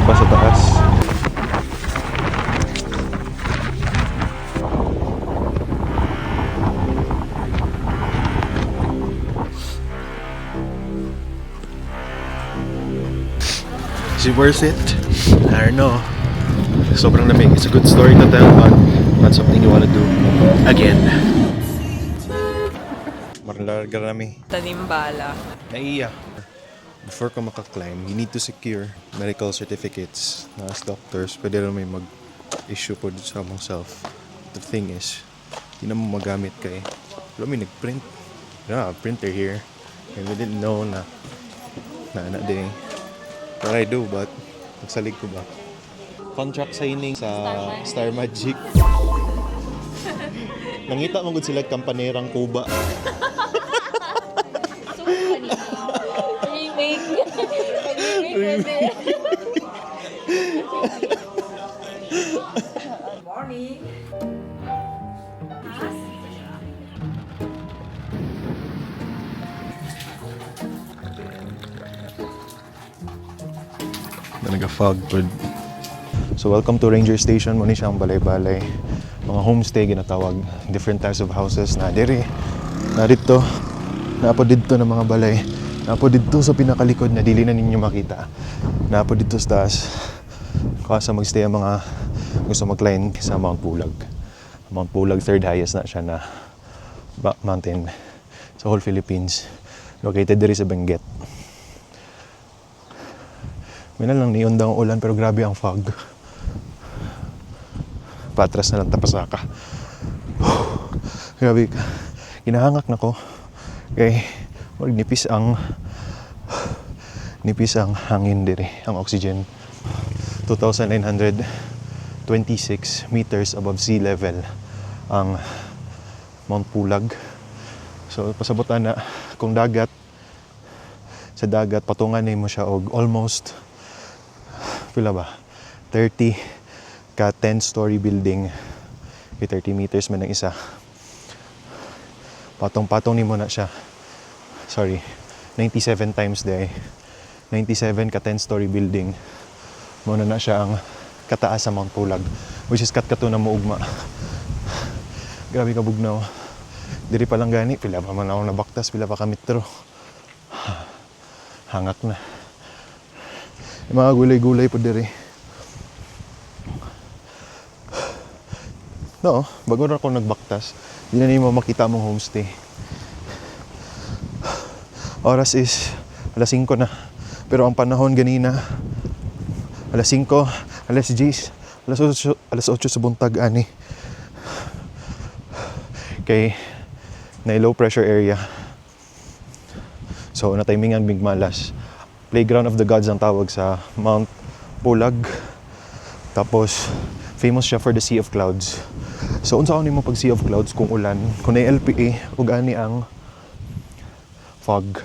pa sa taas. Is it worth it? I don't know. Sobrang lamig. It's a good story to tell, but not something you wanna do again. Marlarga rami. Tanimbala. Naiya. Before ka makaklimb, you need to secure medical certificates na as doctors. Pwede rin may mag-issue po sa mong self. The thing is, hindi na mo magamit kay wala may nag-print. Yeah, printer here. And we didn't know na din. What I do, but nagsalig ko ba? Contract signing sa Star Magic. Nangita mo gud sila kampanerang Kuba. Morning. Nag-fog pod. So welcome to Ranger Station. Muna siyang balay-balay. Mga homestay ginatawag. Different types of houses na diri. Na dito. Napo dito ng mga balay. Napo dito sa pinakalikod na dili na ninyo makita. Napo dito sa taas. Kasa magstay ang mga gusto mag-climb sa Mount Pulag. Mount Pulag, third highest na siya na mountain sa whole Philippines. Located diri sa Benguet. May na lang neon daw ang ulan pero grabe ang fog. Patras na lang tapasaka. Grabe ka. Kinahangak na ko. Okay. Nipis ang hangin diri, ang oxygen. 2,926 meters above sea level ang Mount Pulag. So pasabutan na kung dagat sa dagat patungan mo siya og almost pila ba 30 ka 10-story building. 30 meters man ang isa. Patong-patong nimo na siya. Sorry, 97 times day. 97 ka 10-story building. Muna na siya ang kataas sa Mount Pulag, which is katkato na muugma. Grabe ka bugnaw. Diri pa lang gani, pila pa man ako nabaktas, pila pa ka metro. Hangak na. Yung mga gulay-gulay po diri. No, bago na ako nagbaktas, di na nimo makita mong homestay. Oras is alas 5 na. Pero ang panahon ganina, alas 5, alas 10, alas 8 sa buntag ani. Kay na low pressure area. So na timingan big malas. Playground of the Gods ang tawag sa Mount Pulag. Tapos famous siya for the Sea of Clouds. So unsa nimo pag Sea of Clouds kung ulan, kung na LPA ug ani ang fog.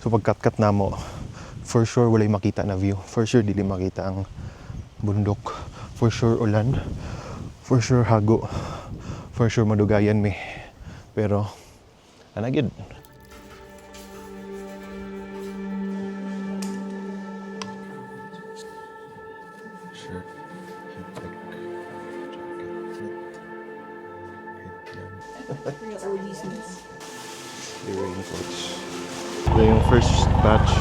So pagkat-kat namo, for sure walay makita na view. For sure dili makita ang bundok. For sure ulan. For sure hago. For sure madugayan mi. Pero ana gyud. The raincoats. Ito yung first batch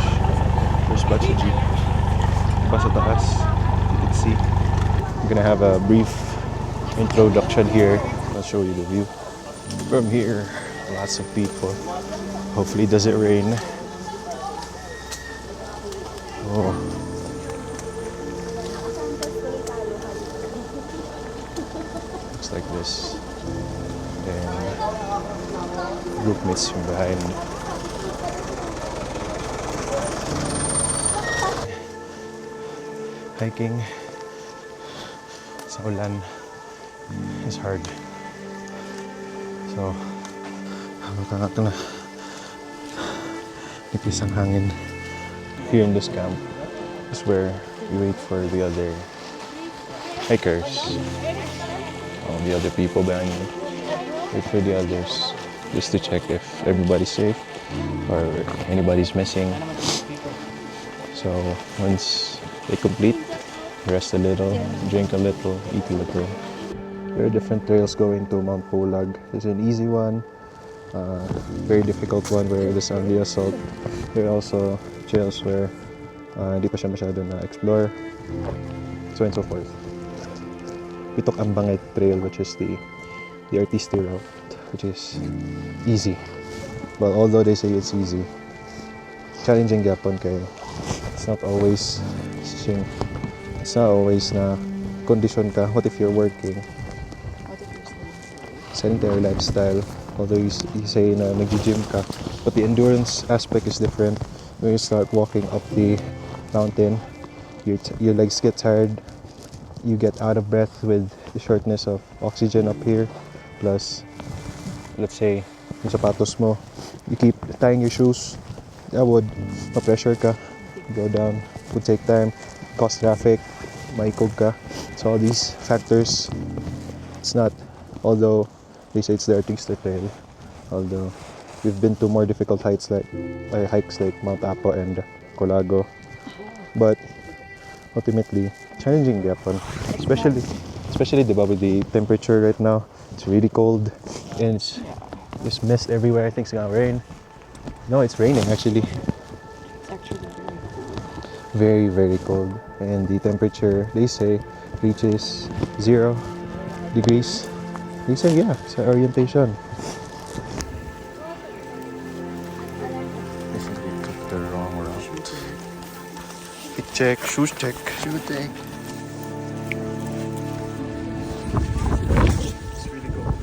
of jeep. Pa sa taas, you can see. I'm gonna have a brief introduction here. I'll show you the view. From here, lots of people. Hopefully it doesn't rain. Oh. Looks like this. And group mates from behind. Hiking sa ulan is hard. So, hanggang ito na. Nipis ang hangin. Here in this camp is where we wait for the other hikers. The other people behind me. Wait for the others just to check if everybody's safe or anybody's missing. So once they complete rest a little, drink a little, eat a little. There are different trails going to Mount Pulag. There's an easy one, very difficult one where there's only assault. There are also trails where hindi pa siya masyado na-explore, so on and so forth. We took Ambangay Trail, which is the artiste route, which is easy. Well, although they say it's easy, challenging gyapon kay it's not always na condition ka. What if you're working? Sedentary lifestyle. Although you say na nag-gym ka, but the endurance aspect is different. When you start walking up the mountain, your legs get tired, you get out of breath with the shortness of oxygen up here, plus let's say yung sapatos mo, you keep tying your shoes, that would ma-pressure ka, go down, would take time, cause traffic, maikog ka. So all these factors, it's not, although they say it's the artiste trail, although we've been to more difficult hikes like Mount Apo and Colago, but ultimately challenging gyapon, especially diba, with the temperature right now. It's really cold and it's there's mist everywhere. I think it's gonna rain. No, it's raining actually. It's actually Very, very cold, and the temperature, they say, reaches 0 degrees. They say, yeah, sa orientation. I think we took the wrong route. Fit check, shoes check. Shoe check. It's really cold.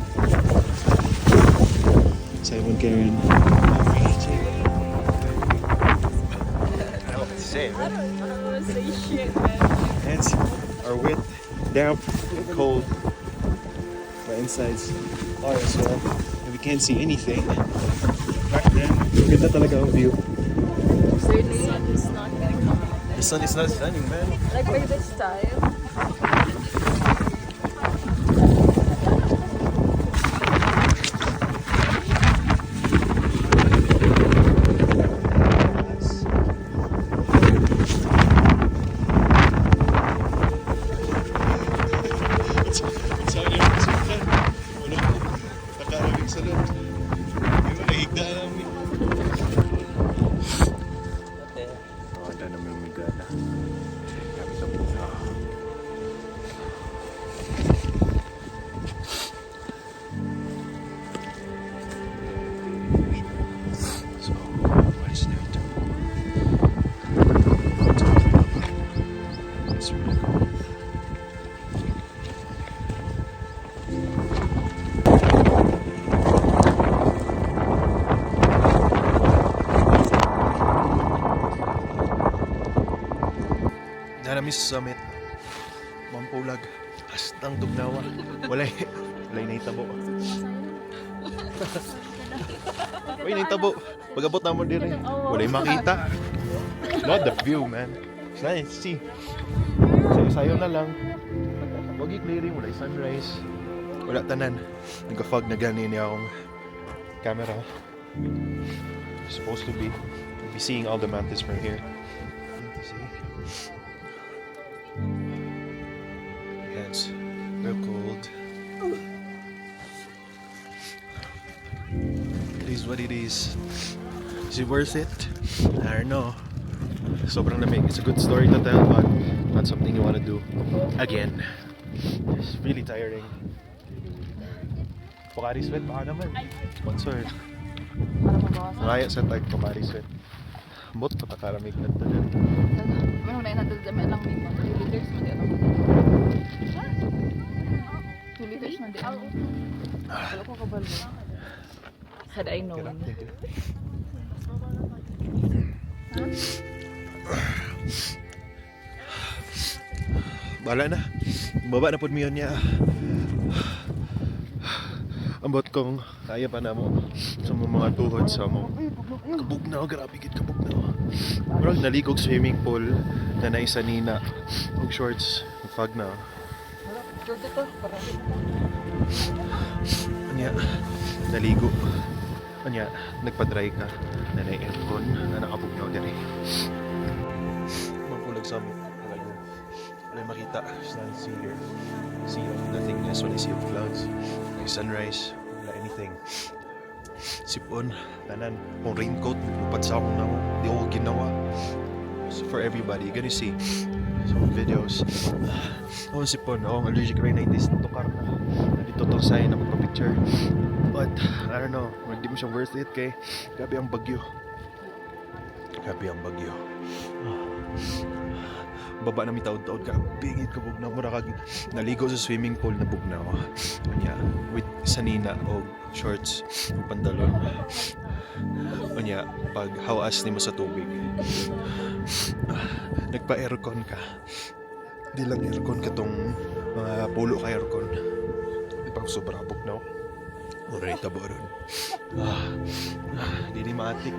Simon Karen. I don't know what to say, man. I don't want to say shit, man. Hands are wet, damp, cold. My insides are as well. And we can't see anything. Back then, ganda talaga ang view. The sun is not gonna come out. The sun is not shining, man. Like by this time. So, what is there to do? It's really cool. Naramis Summit, Mampulag, hastang tugnawa. Walay nahitabo. Walay nahitabo. Pag-abot na mo dire, walay makita. Not the view, man. It's nice, see. Sayo na lang. Wag i-clearing, walay sunrise. Wala tanan. Nagka-fog na gani niya akong camera. Supposed to be seeing all the mountains from here. To see. Yeah, it's real cold. It is what it is. Is it worth it? I don't know. Sobrang lamig. It's a good story to tell, but not something you want to do again. It's really tiring. Pocari Sweat, baka naman. Sponsor. Raya sa tag Pocari Sweat. Bot pa takaramig na ito. Ano na inatid kami lang may 2 liters man din ako. 2 liters man din ako. Wala ko kabalo. Had I known. Bala na. Baba na po miyon niya. Ambot kong kaya pa na mo sa mga tuhod sa mo. Kabugnaw, grabe gid kabugnaw. Murag naligog swimming pool na naisa nina. Og shorts, fog na. Short ito. Anya, naligo. Anya, nagpa-dry ka na na-aircon na nakabugnaw diri. Mapulag sa mo. wala makita. There's nothing to see here. Sea of nothingness, wala sea of clouds. Like sunrise, wala anything. Sipon, tanan. Kung raincoat, lupad sa akong naman. Di ako ginawa. So for everybody, you're gonna see some videos. Oh, sipon. Oh, ang allergic rhinitis. Tukar na. Nandito to sa na magpa-picture. But, I don't know. Hindi mo siya worth it kay grabe ang bagyo. Grabe ang bagyo. Baba na may taod-taod ka. Bigit ka bugnaw. Mura kag naligo sa swimming pool na bugnaw. Kanya, with sanina o shorts o pantalon. Kanya, pag hawas ni mo sa tubig. Nagpa-aircon ka. Di lang aircon ka tong mga pulo ka aircon. Di pang sobra bugnaw. Mura yung tabo ron. Di ni matik.